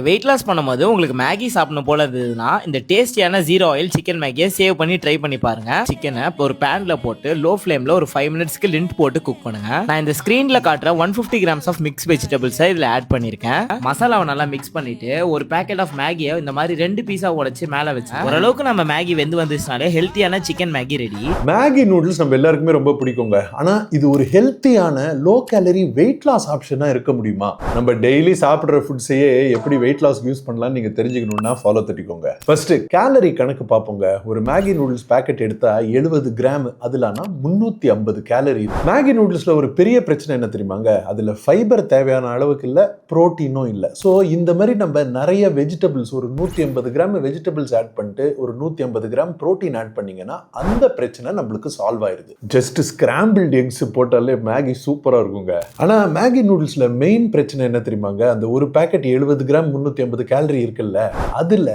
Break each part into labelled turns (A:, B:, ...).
A: Weight loss பண்ணும்போது உங்களுக்கு Maggi சாப்பிடணும் போல இருந்ததுன்னா இந்த டேஸ்டியான ஜீரோ ஆயில் சிக்கன் மேகியை சேவ் பண்ணி ட்ரை பண்ணி பாருங்க. சிக்கனை இப்போ ஒரு பேன்ல போட்டு லோ ஃப்ளேம்ல ஒரு 5 மினிட்ஸ்க்கு லிண்ட் போட்டு குக் பண்ணுங்க. நான் இந்த ஸ்கிரீன்ல காட்டுற 150 கிராம்ஸ் ஆஃப் மிக்ஸ் வெஜிடபிள்ஸை இதுல ஆட் பண்ணிருக்கேன். மசாலாவை நல்லா மிக்ஸ் பண்ணிட்டு ஒரு பேக்கெட் ஆஃப் மேகியை இந்த மாதிரி 2 பீஸா உடைச்சு மேல வச்சு ஓரளவுக்கு நம்ம மேகி வெந்து வந்துச்சுனாலே ஹெல்த்தியான chicken Maggi ready.
B: Maggi noodles நம்ம எல்லாருக்குமே ரொம்ப பிடிக்குங்க. ஆனா இது ஒரு ஹெல்த்தியான லோ கேலரி வெயிட் லாஸ் ஆப்ஷனா இருக்க முடியுமா? நம்ம டெய்லி சாப்பிடுற ஃபுட்ஸையே எப்படி வெயிட் லாஸ் யூஸ் பண்ணலாம் நீங்க தெரிஞ்சுக்கணும்னா ஃபாலோ தட்டிக்கோங்க. ஃபர்ஸ்ட் கேலரி கணக்கு பார்ப்போங்க. ஒரு மேகி நூடுல்ஸ் பேக்கெட் எடுத்தா 70 கிராம், அதுலனா 350 கேலரி. மேகி நூடுல்ஸ்ல ஒரு பெரிய பிரச்சனை என்ன தெரியுமாங்க? அதுல ஃபைபர் தேவையான அளவுக்கு இல்ல, புரோட்டீனும் இல்ல. சோ இந்த மாதிரி நம்ம நிறைய வெஜிடபிள்ஸ், ஒரு 150 கிராம் வெஜிடபிள்ஸ் ஆட் பண்ணிட்டு ஒரு 150 கிராம் புரோட்டீன் ஆட் பண்ணீங்கன்னா அந்த பிரச்சனை நம்மளுக்கு சால்வ் ஆயிருது. ஜஸ்ட் ஸ்கிராம்பிள்டு எக்ஸ் போட்டாலே மேகி சூப்பரா இருக்குங்க. ஆனா மேகி நூடுல்ஸ்ல மெயின் பிரச்சனை என்ன தெரியுமாங்க? அந்த ஒரு பேக்கெட் 70 கிராம் 350 கேலரி இருக்குல்ல, அதுல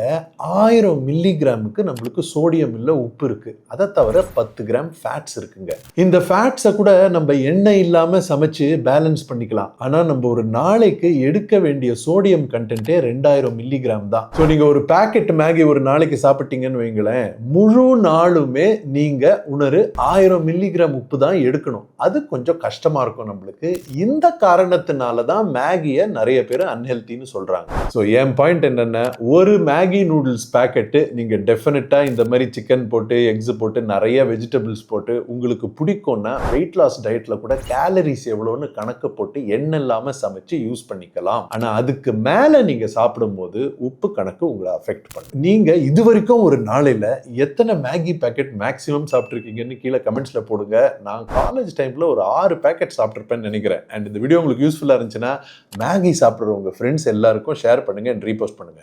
B: 1000 மில்லிகிராமுக்கு நம்மளுக்கு சோடியம் இல்ல, உப்பு இருக்கு. அதை தவிர 10 கிராம் ஃபேட்ஸ் இருக்குங்க. இந்த ஃபேட்ஸை கூட நம்ம எண்ணெய் இல்லாம சமைச்சு பேலன்ஸ் பண்ணிக்கலாம். ஆனா நம்ம ஒரு நாளைக்கு எடுக்க வேண்டிய சோடியம் கண்டென்ட்டே 2000 மில்லிகிராம் தான். ஸோ நீங்க ஒரு பேக்கெட் மேகி ஒரு நாளைக்கு சாப்பிட்டீங்கன்னு வைங்களேன், முழு நாளுமே நீங்க 1000 மில்லிகிராம் உப்பு தான் எடுக்கணும். அது கொஞ்சம் கஷ்டமா இருக்கும் நம்மளுக்கு. இந்த காரணத்தினால தான் மேகியை நிறைய பேர் அன்ஹெல்த்தின்னு சொல்றாங்க. ஸோ என் பாயிண்ட் என்னன்னா, ஒரு மேகி நூடுல்ஸ் பேக்கெட்டு நீங்க டெஃபினட்டா இந்த மாதிரி சிக்கன் போட்டு எக்ஸ் போட்டு நிறைய வெஜிடபிள்ஸ் போட்டு உங்களுக்கு பிடிக்கும்னா வெயிட் லாஸ் டயட்ல கூட கேலரிஸ் எவ்வளோன்னு கணக்கு போட்டு எண்ணெய் இல்லாம சமைச்சு யூஸ் பண்ணிக்கலாம். ஆனா அதுக்கு மேல நீங்க சாப்பிடும் போது உப்பு கணக்கு உங்களை அஃபெக்ட் பண்ணும். நீங்க இது வரைக்கும் ஒரு நாளையில எத்தனை மேகி பேக்கெட் மேக்ஸிமம் சாப்பிட்டுருக்கீங்கன்னு கீழே கமெண்ட்ஸ்ல போடுங்க. நான் காலேஜ் டைம்ல ஒரு 6 பேக்கெட் சாப்பிட்டுருப்பேன்னு நினைக்கிறேன். அண்ட் இந்த வீடியோ உங்களுக்கு யூஸ்ஃபுல்லா இருந்துச்சுன்னா மேகி சாப்பிட்ற உங்க ஃப்ரெண்ட்ஸ் எல்லாருக்கும் ஷேர் பண்ணுங்க, ரீபோஸ்ட் பண்ணுங்க.